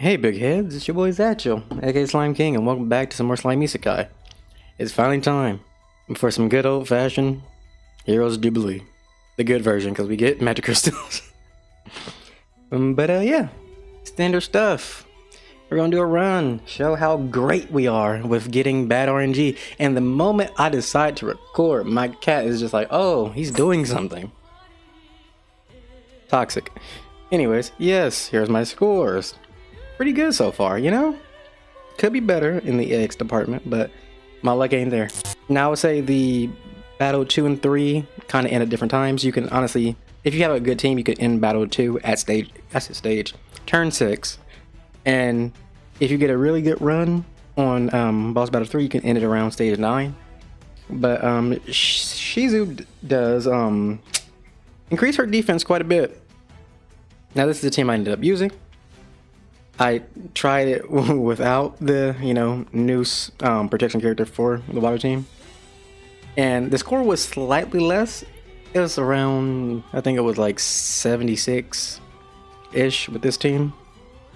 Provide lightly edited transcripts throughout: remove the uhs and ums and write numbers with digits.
Hey big heads, it's your boy Zatchel, aka Slime King, and welcome back to some more Slime ISEKAI. It's finally time for some good old fashioned Heroes Jubilee. The good version, because we get magic crystals. Yeah, standard stuff. We're gonna do a run, show how great we are with getting bad RNG, and the moment I decide to record, my cat is just like, oh, he's doing something. Toxic. Anyways, yes, here's my scores. Pretty good so far, you know? Could be better in the eggs department, but my luck ain't there. Now I would say the battle 2 and 3 kind of end at different times. You can honestly, if you have a good team, you could end battle 2 at turn 6. And if you get a really good run on boss battle 3, you can end it around stage 9. But Shizue does increase her defense quite a bit. Now this is the team I ended up using. I tried it without the, noose protection character for the water team. And the score was slightly less. It was around, I think it was like 76-ish with this team.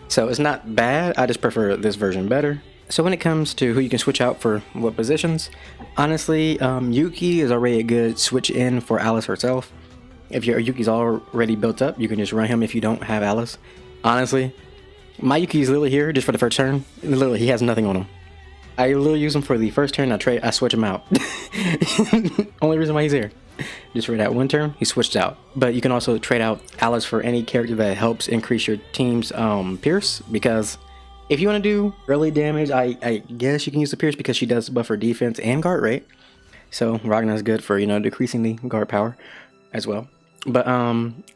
So it's not bad, I just prefer this version better. So when it comes to who you can switch out for what positions, honestly, Yuki is already a good switch in for Alice herself. If your Yuki's already built up, you can just run him if you don't have Alice. Honestly, my Yuki's literally here just for the first turn. Literally, he has nothing on him. I literally use him for the first turn. I switch him out. Only reason why he's here. Just for that one turn, he switched out. But you can also trade out Alice for any character that helps increase your team's Pierce. Because if you want to do early damage, I guess you can use the Pierce because she does buff her defense and guard rate. So Ragnar's good for decreasing the guard power as well. But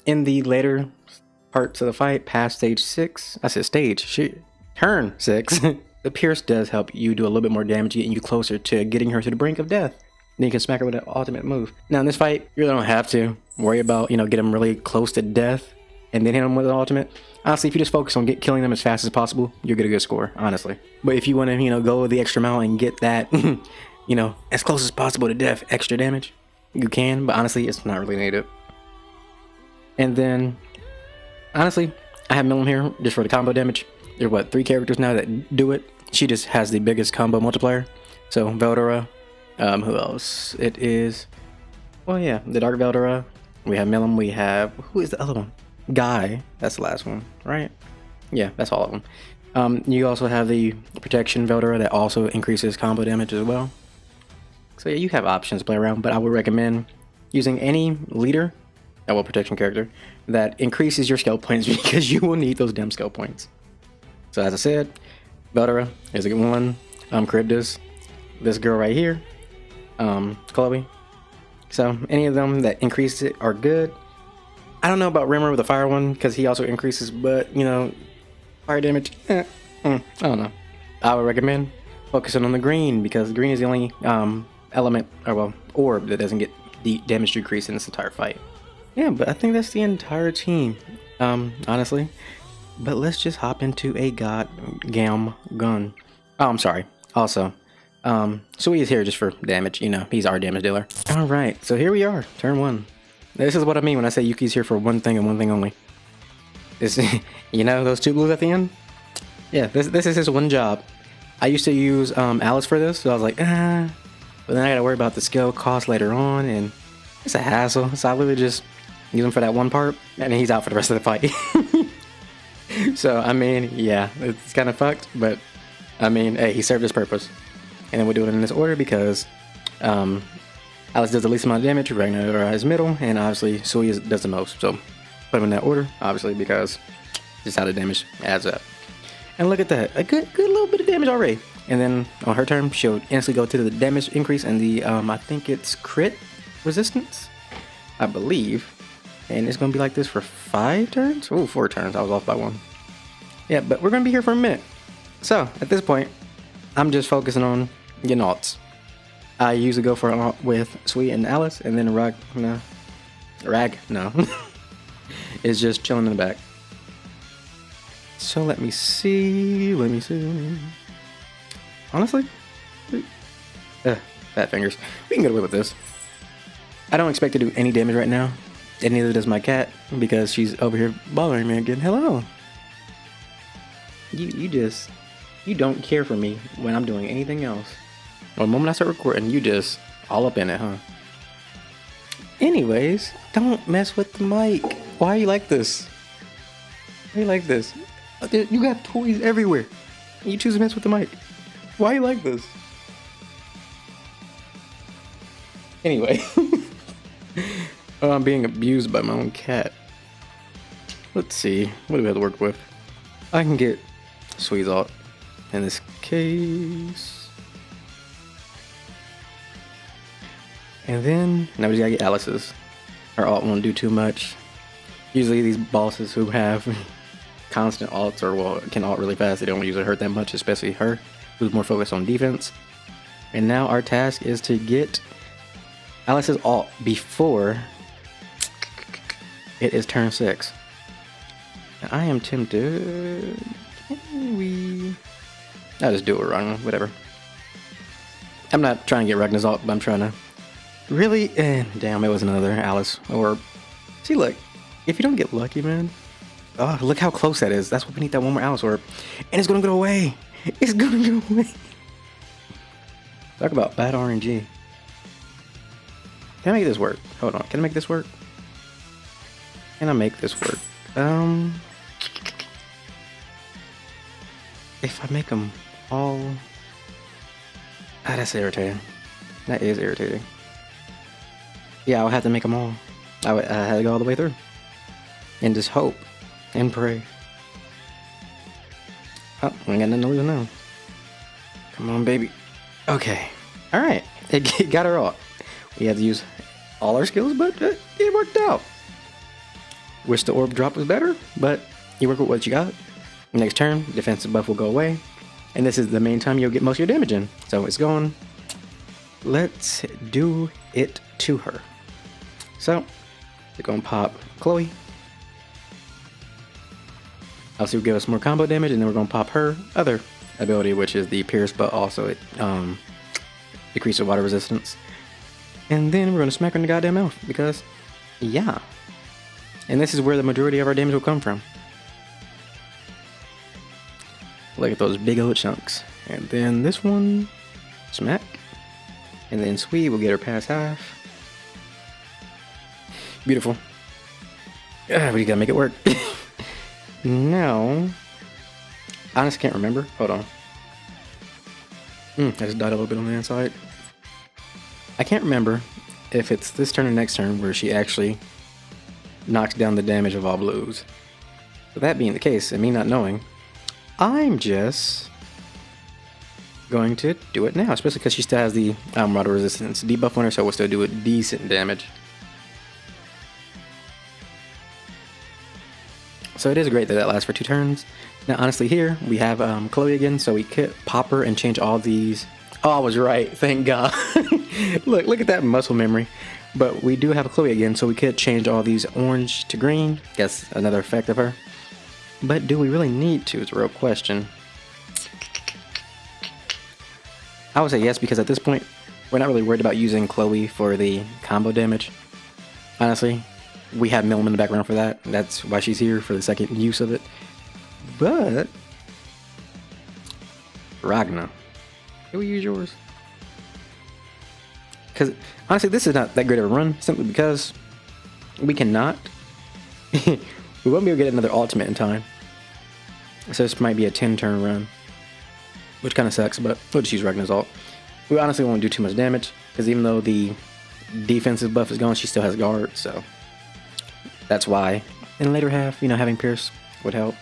in the later parts of the fight, past stage 6, I said turn 6, the Pierce does help you do a little bit more damage, getting you closer to getting her to the brink of death. Then you can smack her with an ultimate move. Now in this fight, you really don't have to worry about, get him really close to death and then hit him with an ultimate. Honestly, if you just focus on killing them as fast as possible, you'll get a good score, honestly. But if you want to, go the extra mile and get that, as close as possible to death, extra damage, you can, but honestly, it's not really needed. And then, honestly, I have Milim here just for the combo damage. There are 3 characters now that do it. She just has the biggest combo multiplier. So Veldora, who else? It is, the Dark Veldora. We have Milim. We have, who is the other one? Guy. That's the last one, right? Yeah, that's all of them. You also have the Protection Veldora that also increases combo damage as well. So yeah, you have options to play around, but I would recommend using any leader, protection character, that increases your skill points because you will need those damn skill points. So as I said, Veldora is a good one. Charybdis, this girl right here, Chloe. So any of them that increase it are good. I don't know about Rimmer with the fire one because he also increases, but fire damage, I don't know. I would recommend focusing on the green because green is the only element, orb that doesn't get the damage decrease in this entire fight. Yeah, but I think that's the entire team, honestly. But let's just hop into a goddamn gun. Oh, I'm sorry. Also, Sui is here just for damage. He's our damage dealer. All right, so here we are, turn 1. This is what I mean when I say Yuki's here for one thing and one thing only. This, those 2 blues at the end? Yeah, this is his one job. I used to use Alice for this, so I was like, but then I gotta worry about the skill cost later on, and it's a hassle. So I literally just use him for that one part, and then he's out for the rest of the fight. So, I mean, yeah, it's kind of fucked, but, I mean, hey, he served his purpose. And then we'll do it in this order because Alice does the least amount of damage, Ragnar is middle, and obviously Sui does the most. So, put them in that order, obviously, because just how the damage adds up. And look at that, a good little bit of damage already. And then on her turn, she'll instantly go to the damage increase and the, I think it's crit resistance, I believe. And it's going to be like this for 5 turns? Oh, 4 turns. I was off by 1. Yeah, but we're going to be here for a minute. So, at this point, I'm just focusing on getting alts. I usually go for an alt with Sweet and Alice, and then Rag, is just chilling in the back. So, let me see. Honestly, fat fingers. We can get away with this. I don't expect to do any damage right now. And neither does my cat, because she's over here bothering me again. Hello. You don't care for me when I'm doing anything else. Well, the moment I start recording, you just all up in it, huh? Anyways, don't mess with the mic. Why are you like this? Why are you like this? You got toys everywhere. You choose to mess with the mic. Why are you like this? Anyway. Oh, I'm being abused by my own cat. Let's see. What do we have to work with? I can get Sui's in this case. And then, now we just gotta get Alice's. Her ult won't do too much. Usually these bosses who have constant ults or well can ult really fast, they don't usually hurt that much, especially her, who's more focused on defense. And now our task is to get Alice's ult before it is turn 6. And I am tempted. Can we? I'll just do it wrong, whatever. I'm not trying to get Ragnar's ult, but I'm trying to. Really? Damn, it was another Alice. Or, see, look, if you don't get lucky, man. Oh, look how close that is. That's what we need, that one more Alice orb. And it's gonna go away. It's gonna go away. Talk about bad RNG. Can I make this work? Hold on, can I make this work? Can I make this work? If I make them all... that's irritating. That is irritating. Yeah, I'll have to make them all. I had to go all the way through. And just hope. And pray. Oh, we ain't got nothing to lose now. Come on, baby. Okay. Alright. It got her all. We had to use all our skills, but it worked out. Wish the orb drop was better, but you work with what you got. Next turn, defensive buff will go away. And this is the main time you'll get most of your damage in. So it's gone. Let's do it to her. So, we're going to pop Chloe. Also give us more combo damage, and then we're going to pop her other ability, which is the Pierce, but also it decreases water resistance. And then we're going to smack her in the goddamn mouth, because, yeah. And this is where the majority of our damage will come from. Look at those big old chunks. And then this one, smack. And then Sui will get her past half. Beautiful. We gotta make it work. Now, I honestly can't remember. Hold on. I just died a little bit on the inside. I can't remember if it's this turn or next turn where she actually knocks down the damage of all blues. So that being the case, and me not knowing, I'm just going to do it now, especially because she still has the water resistance debuff on her, so we'll still do a decent damage. So it is great that that lasts for 2 turns. Now honestly here, we have Chloe again, so we could pop her and change all these. Oh, I was right, thank God. Look at that muscle memory. But we do have Chloe again, so we could change all these orange to green. Guess another effect of her. But do we really need to is a real question. I would say yes, because at this point, we're not really worried about using Chloe for the combo damage. Honestly, we have Millam in the background for that. That's why she's here, for the second use of it. But Ragna, can we use yours? Because honestly, this is not that great of a run, simply because we cannot. We won't be able to get another ultimate in time. So this might be a 10-turn run, which kind of sucks, but we'll just use Ragna's ult. We honestly won't do too much damage, because even though the defensive buff is gone, she still has guard, so that's why in the later half, you know, having Pierce would help,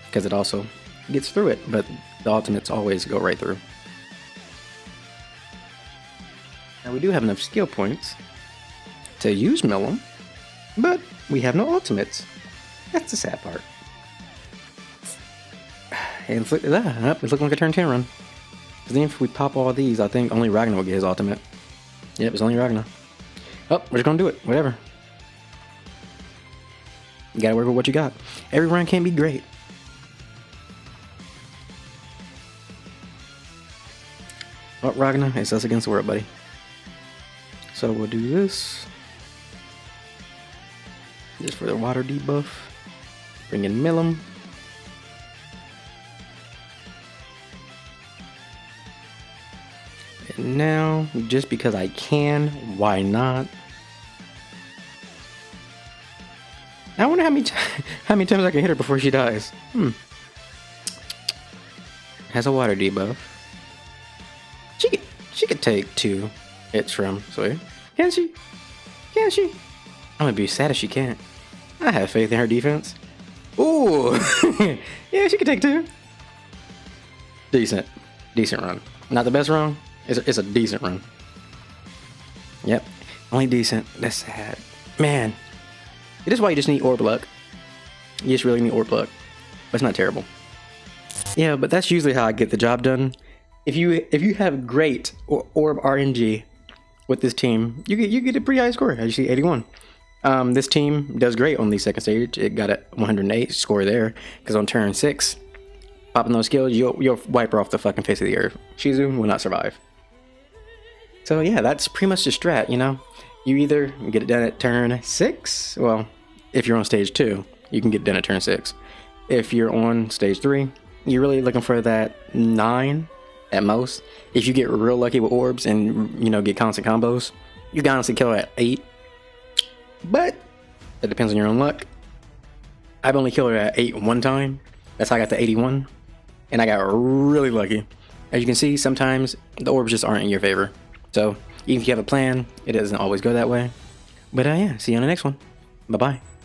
because it also gets through it, but the ultimates always go right through. Now we do have enough skill points to use Millam, but we have no ultimates. That's the sad part. And it's looking like a turn 10 run. Because then if we pop all these, I think only Ragnar will get his ultimate. Yep, it's only Ragnar. Oh, we're just gonna do it. Whatever. You gotta work with what you got. Every run can't be great. Oh, Ragnar, it's us against the world, buddy. So we'll do this. Just for the water debuff. Bring in Millam. And now, just because I can, why not? I wonder how many times I can hit her before she dies. Has a water debuff. She could take 2 hits from Sawyer. Can she? Can she? I'm gonna be sad if she can't. I have faith in her defense. Ooh! Yeah, she could take 2. Decent run. Not the best run. It's a decent run. Yep. Only decent. That's sad. Man. This is why you just need orb luck. You just really need orb luck. But it's not terrible. Yeah, but that's usually how I get the job done. If you have great orb RNG with this team, you get a pretty high score. As you see, 81. This team does great on the second stage. It got a 108 score there because on turn 6, popping those skills, you'll wipe her off the fucking face of the earth. Shizue will not survive. So yeah, that's pretty much the strat. You know, you either get it done at turn 6. Well, if you're on stage 2, you can get it done at turn 6. If you're on stage 3, you're really looking for that 9 at most. If you get real lucky with orbs and, you know, get constant combos, you can honestly kill her at 8. But it depends on your own luck. I've only killed her at 8 one time. That's how I got to 81. And I got really lucky. As you can see, sometimes the orbs just aren't in your favor. So even if you have a plan, it doesn't always go that way. But yeah, see you on the next one. Bye-bye.